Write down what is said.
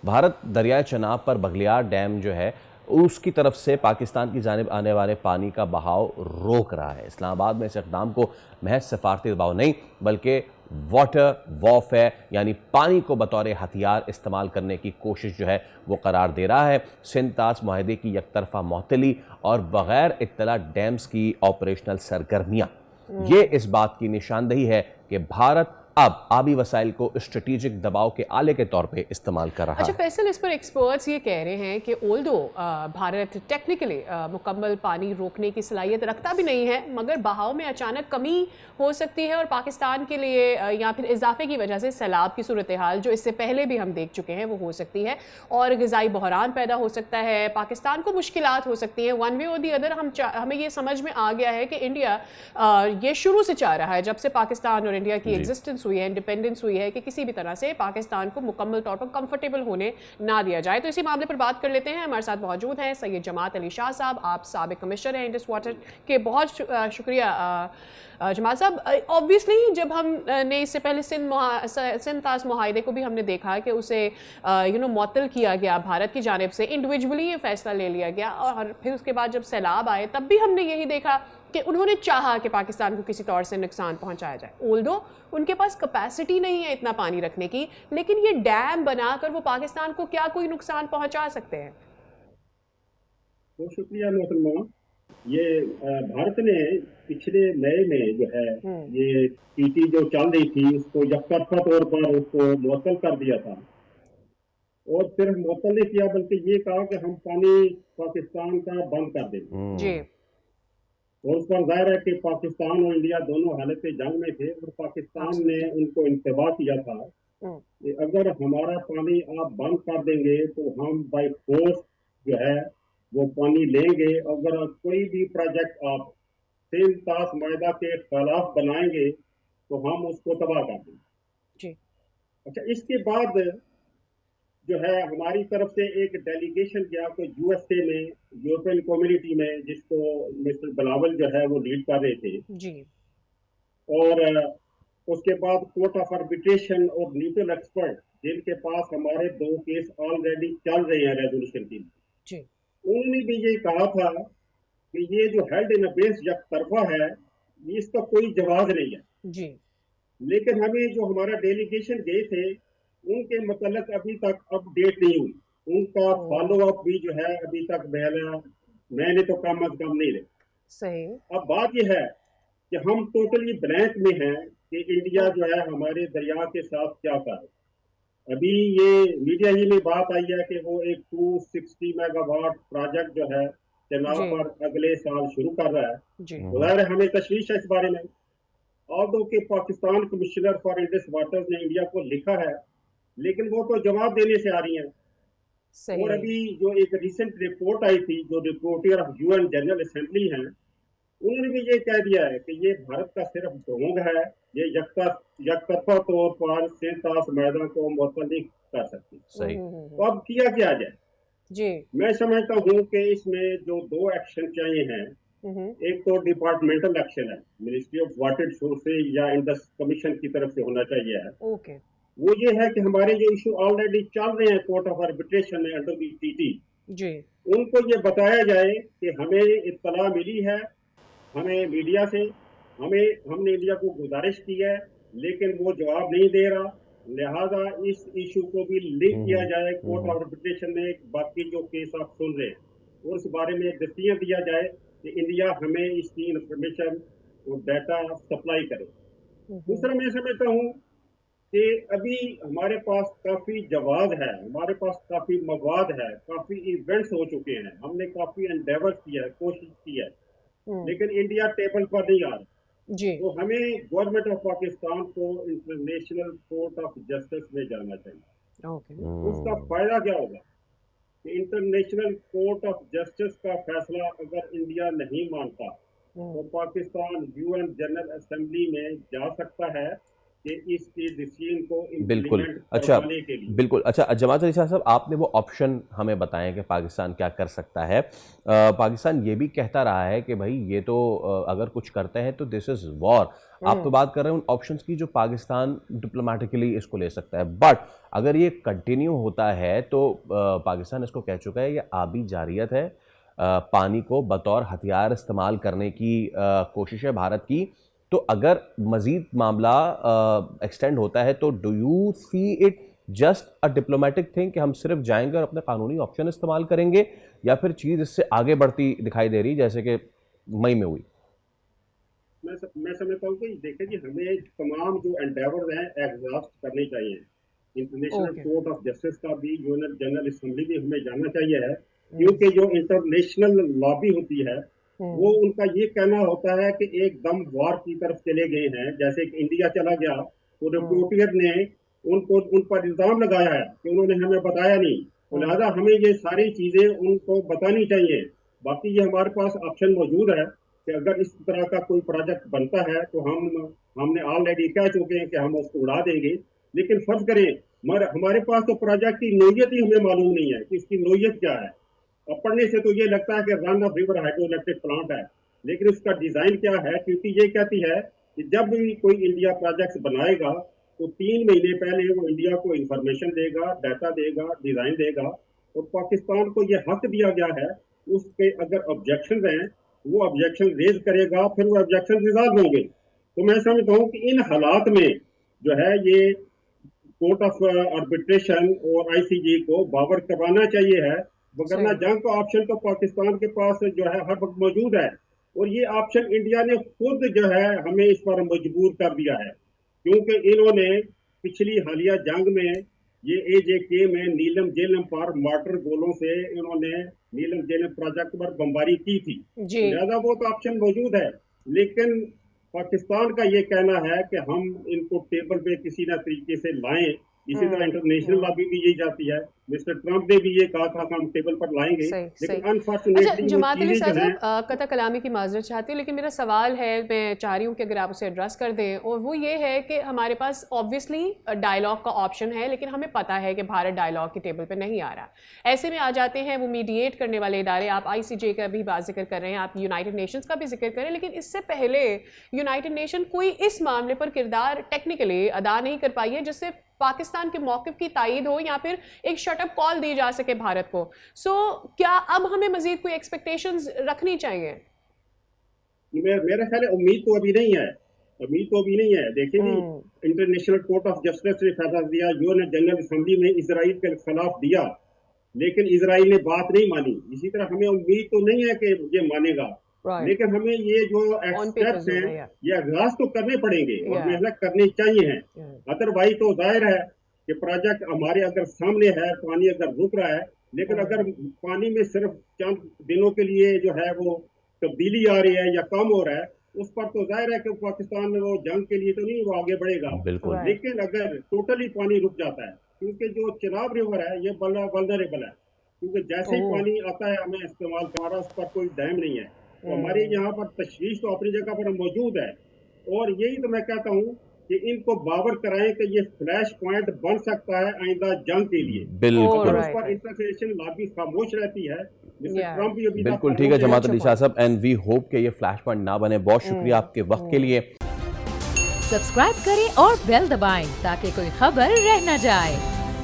भारत दरियाए चनाब पर बघलियार डैम जो है उसकी तरफ से पाकिस्तान की जानिब आने वाले पानी का बहाव रोक रहा है। इस्लामाबाद में इस इक़दाम को महज सफारती दबाव नहीं बल्कि वाटर वॉरफेयर यानी पानी को बतौर हथियार इस्तेमाल करने की कोशिश जो है वो करार दे रहा है। सिंध तास माहदे की यकतरफा मुअत्तली और बगैर इत्तला डैम्स की ऑपरेशनल सरगर्मियां ये इस बात की निशानदही है कि भारत अब आबी वसाइल को स्ट्रेटेजिक दबाव के आले के तौर पे इस्तेमाल कर रहा अच्छा है। फैसल, इस पर एक्सपर्ट्स ये कह रहे हैं कि ओल्दो भारत टेक्निकली मुकम्मल पानी रोकने की सलाहियत रखता भी नहीं है, मगर बहाव में अचानक कमी हो सकती है और पाकिस्तान के लिए या फिर इजाफे की वजह से सैलाब की सूरत हाल जो इससे पहले भी हम देख चुके हैं वो हो सकती है और ग़िज़ाई बहरान पैदा हो सकता है, पाकिस्तान को मुश्किलात हो सकती हैं। वन वे और दी अदर हमें ये समझ में आ गया है कि इंडिया ये शुरू से चाह रहा है, जब से पाकिस्तान और इंडिया की एग्जिस्टेंस हुई है, इंडिपेंडेंस हुई है, कि किसी भी तरह से पाकिस्तान को मुकम्मल तौर पर कंफर्टेबल होने ना दिया जाए। तो इसी मामले पर बात कर लेते हैं। हमारे साथ मौजूद हैं सैयद जमात अली शाह साहब, आप साबिक कमिश्नर हैं इंडस वाटर के। बहुत शुक्रिया जमात साहब। ऑब्वियसली जब हमने इससे पहले सिंध तास मुआहदे को भी हमने देखा कि उसे मुअत्तल किया गया भारत की जानिब से, इंडिविजुअली ये फैसला ले लिया गया और फिर उसके बाद जब सैलाब आए तब भी हमने यही देखा कि उन्होंने चाहा कि पाकिस्तान को किसी तौर से नुकसान पहुंचाया जाए। ओल्दो उनके पास कैपेसिटी नहीं है इतना पानी रखने की, लेकिन ये डैम बनाकर वो पाकिस्तान को क्या कोई नुकसान पहुंचा सकते हैं? बहुत शुक्रिया मोहतरमा। ये भारत ने पिछले मई में जो है ये टीटी जो चल रही थी उसको यकतरफा तौर पर उसको मुअत्तल कर दिया था और सिर्फ मुअत्तल नहीं किया बल्कि ये कहा कि हम पानी पाकिस्तान का बंद कर देंगे जी। और उस पर जाहिर है कि पाकिस्तान और इंडिया दोनों हालत जंग में थे और पाकिस्तान ने उनको इंतबा किया था कि अगर हमारा पानी आप बंद कर देंगे तो हम बाई फोर्स जो है वो पानी लेंगे। अगर कोई भी प्रोजेक्ट आप सिंध तास माहदा के खिलाफ बनाएंगे तो हम उसको तबाह कर देंगे। अच्छा, इसके बाद जो है हमारी तरफ से एक डेलीगेशन गया तो यूएसए में, यूरोपियन कम्युनिटी में, जिसको मिस्टर बिलावल जो है वो लीड कर रहे थे जी। और उसके बाद कोर्ट ऑफ आर्बिट्रेशन और न्यूट्रल एक्सपर्ट जिनके पास हमारे 2 केस ऑलरेडी चल रहे हैं रेजोल्यूशन के लिए, उन्होंने भी ये कहा था कि ये जो हेल्ड इन अबेंस यकतरफा है इसका कोई जवाब नहीं है जी। लेकिन हमें जो हमारा डेलीगेशन गए थे उनके मतलब अभी तक अपडेट नहीं हुई, उनका फॉलो अप भी जो है अभी तक मैंने तो कम अज कम नहीं रहे। सही। अब बात यह है कि हम टोटली ब्लैंक में हैं कि इंडिया जो है हमारे दरिया के साथ क्या करे। अभी ये मीडिया ही में बात आई है कि वो एक 260 मेगावाट प्रोजेक्ट जो है चनाब पर अगले साल शुरू कर रहा है। ज़ाहिर है हमें तशवीश है इस बारे में। ऑल्दो के Pakistan commissioner for Indus waters ने इंडिया को लिखा है लेकिन वो तो जवाब देने से आ रही हैं। और अभी जो एक रिसेंट रिपोर्ट आई थी जो reporter of UN general assembly हैं, उन्होंने भी ये कह दिया है कि ये भारत का सिर्फ ढोंग है, ये यकतरफा तौर पर सिंध तास माहदा को मुअत्तल नहीं कर सकती। सही। तो अब किया क्या जाए जी। मैं समझता हूँ कि इसमें जो 2 एक्शन चाहिए हैं, एक तो डिपार्टमेंटल एक्शन है, मिनिस्ट्री ऑफ वाटर रिसोर्सेज या इंडस कमीशन की तरफ से होना चाहिए है। वो ये है कि हमारे जो इशू ऑलरेडी चल रहे हैं कोर्ट ऑफ आर्बिट्रेशन में अंडर दी टीटी, उनको ये बताया जाए कि हमें इत्तला मिली है, हमें मीडिया से, हमने इंडिया को गुजारिश की है लेकिन वो जवाब नहीं दे रहा, लिहाजा इस इशू को भी लिंक किया जाए कोर्ट ऑफ आर्बिट्रेशन में बाकी जो केस आप सुन रहे हैं और उस बारे में डिसीजन दिया जाए कि इंडिया हमें इसकी इंफॉर्मेशन और डाटा सप्लाई करे। दूसरा मैं समझता हूँ कि अभी हमारे पास काफी जवाब है, हमारे पास काफी मवाद है, काफी इवेंट्स हो चुके हैं, हमने काफी एंडेवर किया है, कोशिश की है, लेकिन इंडिया टेबल पर नहीं आ रहा जी। तो हमें गवर्नमेंट ऑफ पाकिस्तान को इंटरनेशनल कोर्ट ऑफ जस्टिस में जाना चाहिए। उसका फायदा क्या होगा कि इंटरनेशनल कोर्ट ऑफ जस्टिस का फैसला अगर इंडिया नहीं मानता तो पाकिस्तान यूएन जनरल असेंबली में जा सकता है कि इसकी डिसीजन को इम्प्लीमेंट करवाने के लिए। बिल्कुल। अच्छा जमात अली शाह साहब, आपने वो ऑप्शन हमें बताएं कि पाकिस्तान क्या कर सकता है। पाकिस्तान ये भी कहता रहा है कि भाई ये तो अगर कुछ करते हैं तो दिस इज़ वॉर, आप तो बात कर रहे हैं उन ऑप्शंस की जो पाकिस्तान डिप्लोमेटिकली इसको ले सकता है, बट अगर ये कंटिन्यू होता है तो पाकिस्तान इसको कह चुका है ये आबी जारियत है, पानी को बतौर हथियार इस्तेमाल करने की कोशिश है भारत की। तो अगर मजीद मामला एक्सटेंड होता है तो do you see it just a diplomatic thing कि हम सिर्फ जाएंगे और अपने कानूनी ऑप्शन इस्तेमाल करेंगे, या फिर चीज़ इससे आगे बढ़ती दिखाई दे रही जैसे कि मई में हुई? मैं समझता हूँ कि देखिए जी, हमें तमाम जो एंडेवर्स हैं एग्जॉस्ट करने चाहिए। इंटरनेशनल कोर्ट ऑफ जस्टिस का भी, यूएन जनरल असेंबली भी हमें जानना चाहिए है, क्योंकि जो इंटरनेशनल लॉबी होती है वो उनका ये कहना होता है कि एकदम वॉर की तरफ चले गए हैं। जैसे कि इंडिया चला गया तो रिपोर्टर ने उन पर इल्जाम लगाया है कि उन्होंने हमें बताया नहीं, तो लिहाजा हमें ये सारी चीजें उनको बतानी चाहिए। बाकी ये हमारे पास ऑप्शन मौजूद है कि अगर इस तरह का कोई प्रोजेक्ट बनता है तो हमने ऑलरेडी कह चुके हैं कि हम उसको उड़ा देंगे। लेकिन फर्ज करें हमारे पास तो प्रोजेक्ट की नोयत ही हमें मालूम नहीं है कि इसकी नोयत क्या है। और पढ़ने से तो ये लगता है कि run of river hydro electric plant है, लेकिन उसका डिजाइन क्या है? क्योंकि ये कहती है कि जब भी कोई इंडिया प्रोजेक्ट बनाएगा तो 3 महीने पहले वो इंडिया को इंफॉर्मेशन देगा, डाटा देगा, डिजाइन देगा, और पाकिस्तान को ये हक दिया गया है उसके अगर ऑब्जेक्शन हैं वो ऑब्जेक्शन रेज करेगा, फिर वो ऑब्जेक्शन रिजॉल्व होंगे। तो मैं समझता हूँ कि इन हालात में जो है ये कोर्ट ऑफ आर्बिट्रेशन और आईसीजे को बावर करवाना चाहिए है, वगरना जंग का ऑप्शन तो पाकिस्तान के पास जो है हर वक्त मौजूद है। और ये ऑप्शन इंडिया ने खुद जो है हमें इस पर मजबूर कर दिया है, क्योंकि इन्होंने पिछली हालिया जंग में ये एजेके में नीलम जेलम पर मॉर्टर गोलों से इन्होंने नीलम जेलम प्रोजेक्ट पर बमबारी की थी, लिहाजा वो तो ऑप्शन मौजूद है। लेकिन पाकिस्तान का ये कहना है कि हम इनको टेबल पे किसी ना तरीके से लाएं, इसी तरह इंटरनेशनल लॉबी भी यही जाती है। मिस्टर ट्रंप ने भी ये कहा था कि हम टेबल पर लाएंगे, लेकिन अनफॉर्चुनेटली जमात अली साहब कता कलामी की माजरत चाहती हूँ, लेकिन मेरा सवाल है, मैं चाह रही हूँ कि अगर आप उसे एड्रेस कर दें, और वो ये है कि हमारे पास ऑब्वियसली डायलॉग का ऑप्शन है, लेकिन हमें पता है कि भारत डायलॉग के टेबल पर नहीं आ रहा। ऐसे में आ जाते हैं वो मीडिएट करने वाले इदारे, आप ICJ का भी बात जिक्र कर रहे हैं, आप यूनाइटेड नेशंस का भी जिक्र करें, लेकिन इससे पहले यूनाइटेड नेशन कोई इस मामले पर किरदार टेक्निकली अदा नहीं कर पाई है जिससे पाकिस्तान के मौक़िफ़ की तायीद हो या फिर एक शटअप कॉल दी जा सके भारत को। सो क्या अब हमें मजीद कोई एक्सपेक्टेशंस रखनी चाहिए? मेरा ख्याल है उम्मीद तो अभी नहीं है, देखिए इंटरनेशनल कोर्ट ऑफ जस्टिस ने फैसला दिया, यूएन जनरल असेंबली में इजराइल के खिलाफ दिया, लेकिन इजराइल ने बात नहीं मानी। इसी तरह हमें उम्मीद तो नहीं है कि ये मानेगा, लेकिन हमें ये जो एक्सपेक्ट्स हैं ये एग्जॉस्ट तो करने पड़ेंगे और मेहनत करनी चाहिए है। अदरवाइज तो जाहिर है कि प्रोजेक्ट हमारे अगर सामने है, पानी अगर रुक रहा है, लेकिन अगर पानी में सिर्फ चंद दिनों के लिए जो है वो तब्दीली आ रही है या कम हो रहा है, उस पर तो जाहिर है कि पाकिस्तान में वो जंग के लिए तो नहीं वो आगे बढ़ेगा। लेकिन अगर टोटली पानी रुक जाता है, क्योंकि जो चिनाब रिवर है ये वल्नरेबल है, क्योंकि जैसे ही पानी आता है हमें इस्तेमाल करना, उस पर कोई डैम नहीं है। तो हमारे यहाँ पर तशवीश तो अपनी जगह पर मौजूद है, और यही तो मैं कहता हूँ कि इनको बावर कराएं कि ये फ्लैश पॉइंट बन सकता है आइंदा जंग के लिए। बिल्कुल उस पर इंटरनेशनल लॉबी खामोश रहती है, ट्रंप भी अभी बिल्कुल ठीक है जमात अली शाह साहब, एंड वी होप कि ये फ्लैश पॉइंट ना बने। बहुत शुक्रिया आपके वक्त के लिए। सब्सक्राइब करें और बेल दबाएं ताकि कोई खबर रह न जाए।